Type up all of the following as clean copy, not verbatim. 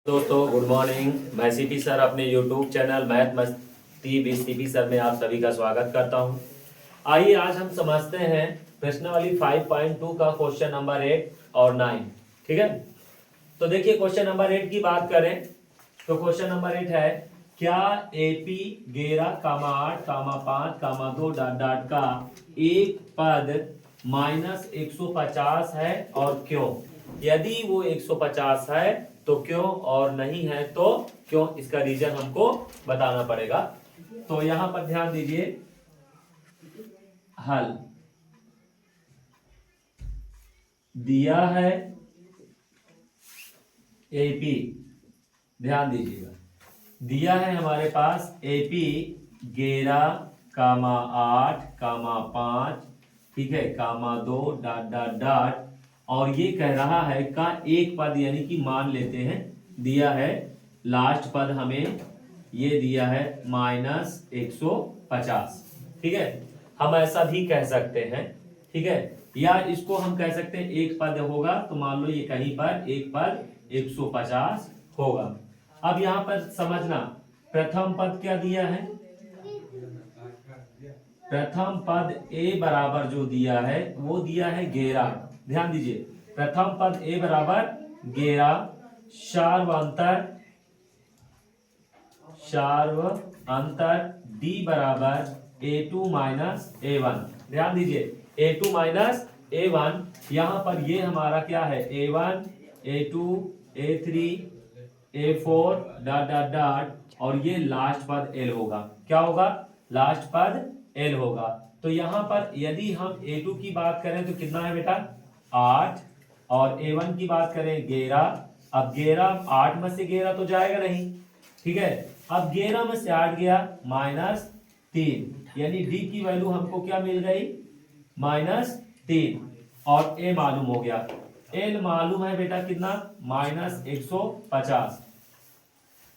दोस्तों good morning. मैं CP sir अपने यूट्यूब चैनल मैथ मस्ती विद सीपी सर में आप सभी का स्वागत करता हूं। आइए आज हम समझते हैं प्रश्नावली 5.2 का क्वेश्चन नंबर 8 और 9। ठीक है, तो देखिए क्वेश्चन नंबर 8 की बात करें तो क्वेश्चन नंबर 8 है, क्या एपी 11 कामा 8 कामा 5 कामा 2 डॉट डॉट का एक पद माइनस 150 है और क्यों? यदि वो 150 है तो क्यों, और नहीं है तो क्यों, इसका रीजन हमको बताना पड़ेगा। तो यहां पर ध्यान दीजिए, हल दिया है एपी, ध्यान दीजिएगा, दिया है हमारे पास एपी 11 कामा 8 कामा 5, ठीक है, कामा 2 डॉट डॉट डॉट, और ये कह रहा है का एक पद, यानी कि मान लेते हैं दिया है लास्ट पद हमें ये दिया है माइनस 150। ठीक है, हम ऐसा भी कह सकते हैं, ठीक है, या इसको हम कह सकते हैं एक पद होगा तो मान लो ये कहीं पर एक पद 150 होगा। अब यहां पर समझना, प्रथम पद क्या दिया है, प्रथम पद a बराबर जो दिया है वो दिया है 11। ध्यान दीजिए, प्रथम पद a बराबर 11, शार्व अंतर d बराबर a2 माइनस a1। ध्यान दीजिए, a2 माइनस a1, यहां पर ये हमारा क्या है, a1 a2 a3 a4 dot dot dot, और ये लास्ट पद l होगा। क्या होगा? लास्ट पद l होगा। तो यहां पर यदि हम a2 की बात करें तो कितना है बेटा, 8, और a1 की बात करें 11। अब 11, 8 में से 11 तो जाएगा नहीं, ठीक है, अब 11 में से 8 गया -3, यानी d की वैल्यू हमको क्या मिल गई, -3, और a मालूम हो गया, l मालूम है बेटा कितना, -150।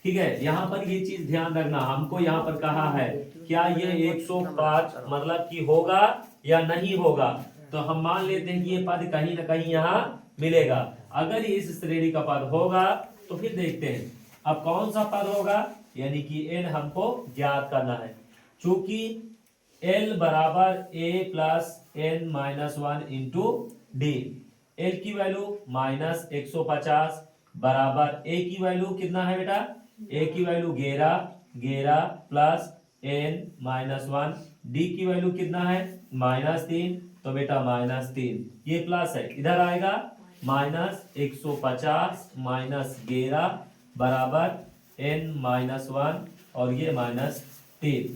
ठीक है, यहां पर ये चीज ध्यान रखना, हमको यहां पर कहा है क्या ये 105 मतलब कि होगा या नहीं होगा, तो हम मान लेते हैं कि ये पद कहीं ना कहीं यहाँ मिलेगा। अगर ये इस श्रेणी का पद होगा तो फिर देखते हैं अब कौन सा पद होगा, यानी कि n हमको ज्ञात करना है। चूंकि l बराबर a plus n minus 1 into D, l की वैल्यू -150 बराबर a की वैल्यू कितना है बेटा, a की value 11 plus n minus 1, d की वैल्यू कितना है -3, तो बेटा -3, ये प्लस है इधर आएगा, -150 -11 बराबर n माइनस 1, और ये -3।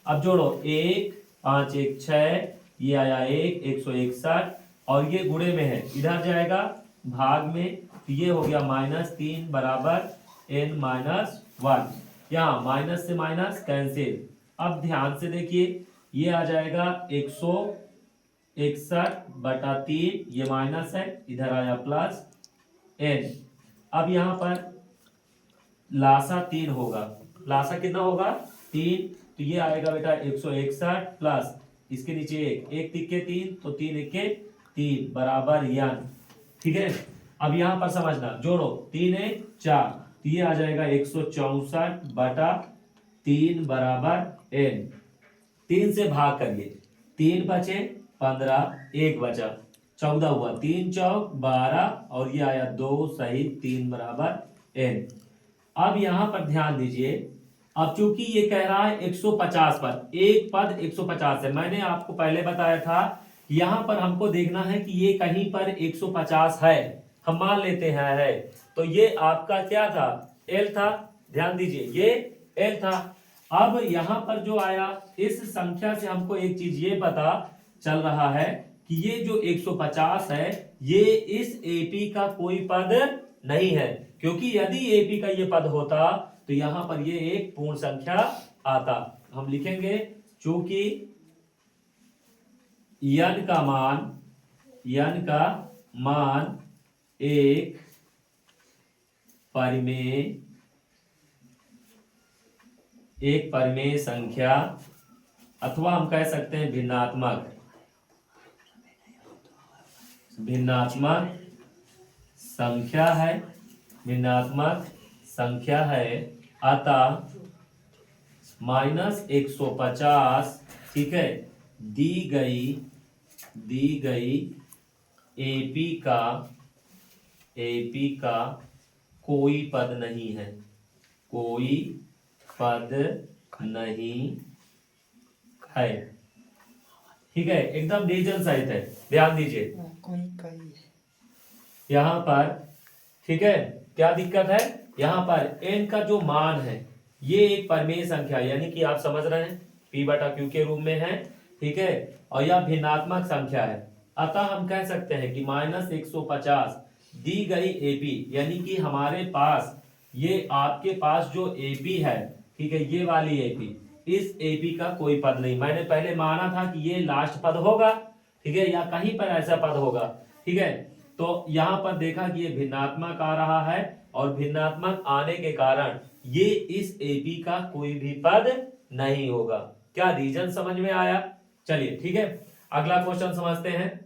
अब जोड़ो, 1 5 1 6, ये आया 161, और ये गुणे में है इधर जाएगा भाग में, तो ये हो गया -3 बराबर n माइनस 1, यहाँ माइनस से माइनस कैंसिल। अब ध्यान से देखिए, ये आ जाएगा 161/3, ये माइनस है इधर आया प्लस n। अब यहाँ पर लासा 3 होगा, लासा कितना होगा 3, तो ये आएगा बेटा 161 प्लस इसके नीचे एक तिक्के 3, तो 3 इक्के 3 बराबर n। ठीक है, अब यहां पर समझना, जोड़ो 3 1 4, तो ये आ जाएगा 164/3 बराबर n। 3 से भाग करिए, 3 बचे 15, 1 बचा 14 हुआ, 3 चौक 12, और ये आया 2 सहित 3 बराबर n। अब यहां पर ध्यान दीजिए, अब चूंकि ये कह रहा है 150 पद, एक पद 150 है, मैंने आपको पहले बताया था यहां पर हमको देखना है कि ये कहीं पर 150 है, हम मान लेते हैं है, तो ये आपका क्या था, l था। ध्यान दीजिए ये l था। अब यहां पर जो आया, इस संख्या से हमको एक चीज ये पता चल रहा है कि ये जो 150 है ये इस एपी का कोई पद नहीं है, क्योंकि यदि एपी का ये पद होता तो यहां पर ये एक पूर्ण संख्या आता। हम लिखेंगे चूंकि n का मान एक परिमेय संख्या, अथवा हम कह सकते हैं भिन्नात्मक संख्या है, भिन्नात्मक संख्या है, अतः -150, ठीक है, दी गई एपी का कोई पद नहीं है, कोई पद नहीं है, ठीक है, एकदम डिवीजन सहित है। ध्यान दीजिए यहाँ पर, ठीक है, क्या दिक्कत है, यहाँ पर n का जो मान है ये एक परिमेय संख्या, यानी कि आप समझ रहे हैं p/q के रूप में है, ठीक है, और यह भिन्नात्मक संख्या है। अतः हम कह सकते हैं कि -150 दी गई एपी, यानी कि हमारे पास ये आपके पास जो एपी है, ठीक है, ये वाली एपी, इस एपी का कोई पद नहीं। मैंने पहले माना था कि ये लास्ट पद होगा, ठीक है, या कहीं पर ऐसा पद होगा, ठीक है, तो यहां पर देखा कि ये भिन्नात्मक आ रहा है, और भिन्नात्मक आने के कारण ये इस एपी का कोई भी पद नहीं होगा। क्या रीजन समझ में आया? चलिए ठीक है, अगला क्वेश्चन समझते हैं।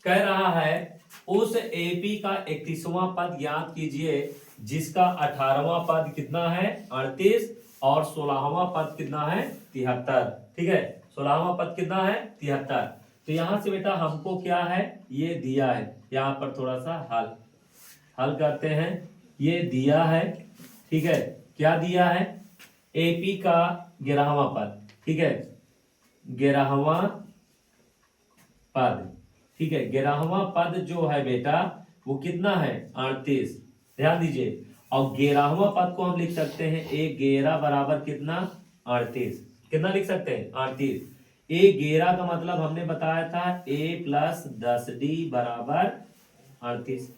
कह रहा है उस एपी का 31वां पद ज्ञात कीजिए जिसका 18वां पद कितना है, 38, और 16वां पद कितना है, 73, ठीक है, 16वां पद कितना है, 73। तो यहां से बेटा हमको क्या है, ये दिया है, यहां पर थोड़ा सा हल करते हैं। ये दिया है, ठीक है, क्या दिया है, एपी का 11वां पद, ठीक है, 11वां पद, ठीक है, 11वां पद जो है बेटा वो कितना है, 38। ध्यान दीजिए, और 11वां पद को हम लिख सकते हैं ए 11 बराबर कितना, 38। कितना लिख सकते हैं, 38। ए 11 का मतलब हमने बताया था a + 10d बराबर 38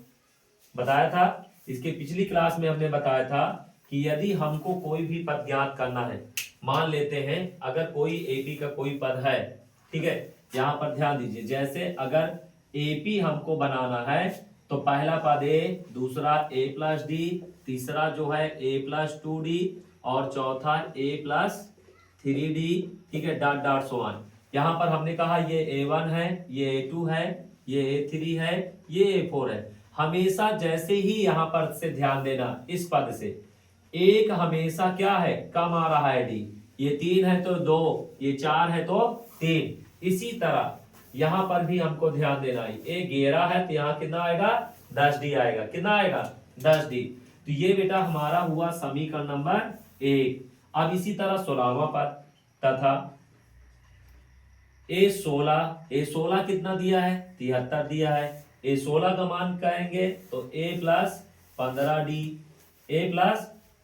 बताया था। इसके पिछली क्लास में हमने बताया था कि यदि हमको कोई भी पद ज्ञात करना है, मान लेते हैं अगर कोई एपी का कोई पद है, ठीक है, यहाँ पर ध्यान दीजिए, जैसे अगर एपी हमको बनाना है तो पहला पद ए, दूसरा a + d, तीसरा जो है a + 2d, और चौथा a + 3d, ठीक है, डॉट डॉट सो ऑन। यहाँ पर हमने कहा ये a1 है, ये a2 है, ये a3 है, ये a4 है। हमेशा जैसे ही यहाँ पर से ध्यान देना, इस पद से एक हमेशा क्या है, कम आ रहा है डी, ये 3 है तो 2, ये 4 है तो 3। इसी तरह यहाँ पर भी हमको ध्यान देना है, ये 11 है तो यहाँ कितना आएगा, 10d आएगा। कितना आएगा, 10d। तो ये बेटा हमारा हुआ समीकरण नंबर 1। अब इसी तरह 16वां पद, तथा a16 कितना दिया है, 73 दिया है। a16 का मान कहेंगे तो a + 15d, a +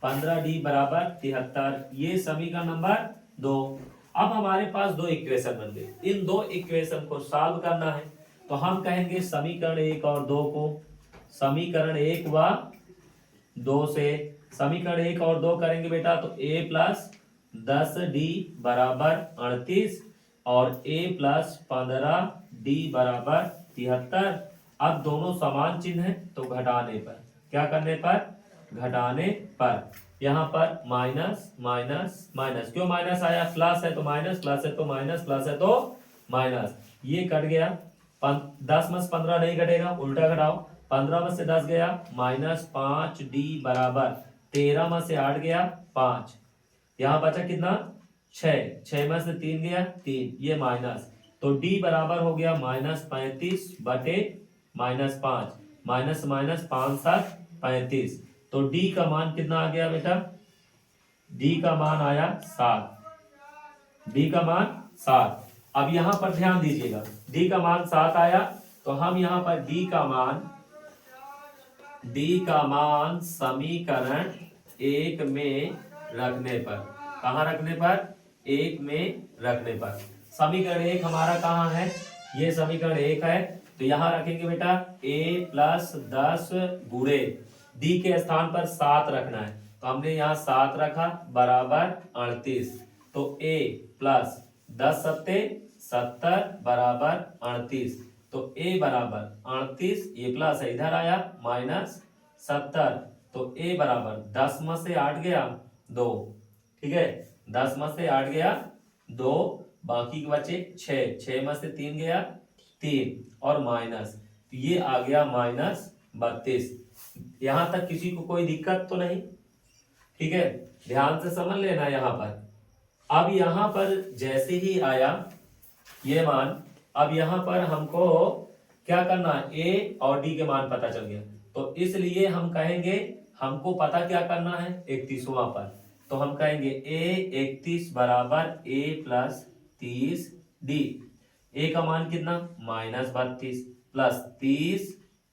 15d बराबर 73। ये समीकरण नंबर 2। अब हमारे पास दो इक्वेशन बन गए, इन दो इक्वेशन को सॉल्व करना है, तो हम कहेंगे समीकरण 1 और 2 को, समीकरण 1 व 2 से समीकरण 1 और 2 करेंगे बेटा तो a + 10d बराबर 38 और a + 15d बराबर 73। अब दोनों समान चिन्ह है तो घटाने पर, क्या करने पर, घटाने पर, यहाँ पर माइनस माइनस माइनस, क्यों माइनस आया, प्लस है तो माइनस, प्लस है तो माइनस, प्लस है तो माइनस, ये कट गया। 10 में से 15 नहीं कटेगा, उल्टा घटाओ, 15 में से 10 गया, -5d बराबर 13 में से 8 गया 5, यहाँ बचा कितना, 6 में से 3 गया 3, ये माइनस, तो d बराबर हो गया -35 बटे -5, माइनस माइनस 5 7 35, तो d का मान कितना आ गया बेटा, d का मान आया 7, d का मान 7। अब यहां पर ध्यान दीजिएगा, d का मान 7 आया, तो हम यहां पर d का मान समीकरण 1 में रखने पर, कहां रखने पर, 1 में रखने पर, समीकरण 1 हमारा कहां है, ये समीकरण 1 है, तो यहां रखेंगे बेटा a + 10 गुणे d के स्थान पर 7 रखना है, तो हमने यहाँ 7 रखा बराबर 38, तो a + 10 × 70 बराबर 38, तो a बराबर 38, ये प्लस है इधर आया -70, तो a बराबर 10 में से 8 गया 2, ठीक है, 10 में से 8 गया 2, बाकी के बचे 6 में से 3 गया 3, और माइनस, तो ये आ गया -32। यहां तक किसी को कोई दिक्कत तो नहीं? ठीक है, ध्यान से समझ लेना यहां पर। अब यहां पर जैसे ही आया ये मान, अब यहां पर हमको क्या करना है, ए और डी के मान पता चल गया, तो इसलिए हम कहेंगे हमको पता क्या करना है 31वां पर, तो हम कहेंगे ए 31 बराबर ए प्लस 30 डी। ए का मान कितना -32 प्लस 30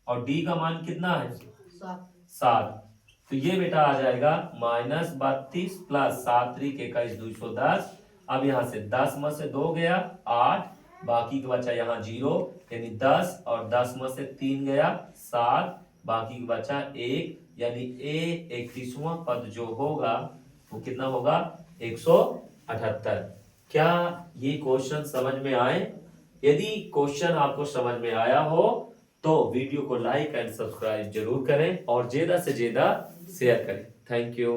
और डी का मान कितना है 7। तो ये बेटा आ जाएगा -32 प्लस 7 3 के 210। अब यहां से 10 में से 2 गया 8, बाकी का बचा यहाँ 0, यानी 10 और 10 में से 3 गया 7, बाकी का बचा 1, यानी ए 31वां पद जो होगा वो कितना होगा 178। क्या ये क्वेश्चन समझ में आए? यदि क्वेश्चन आपको समझ में आया हो तो वीडियो को लाइक एंड सब्सक्राइब जरूर करें और ज्यादा से ज्यादा शेयर करें। Thank you.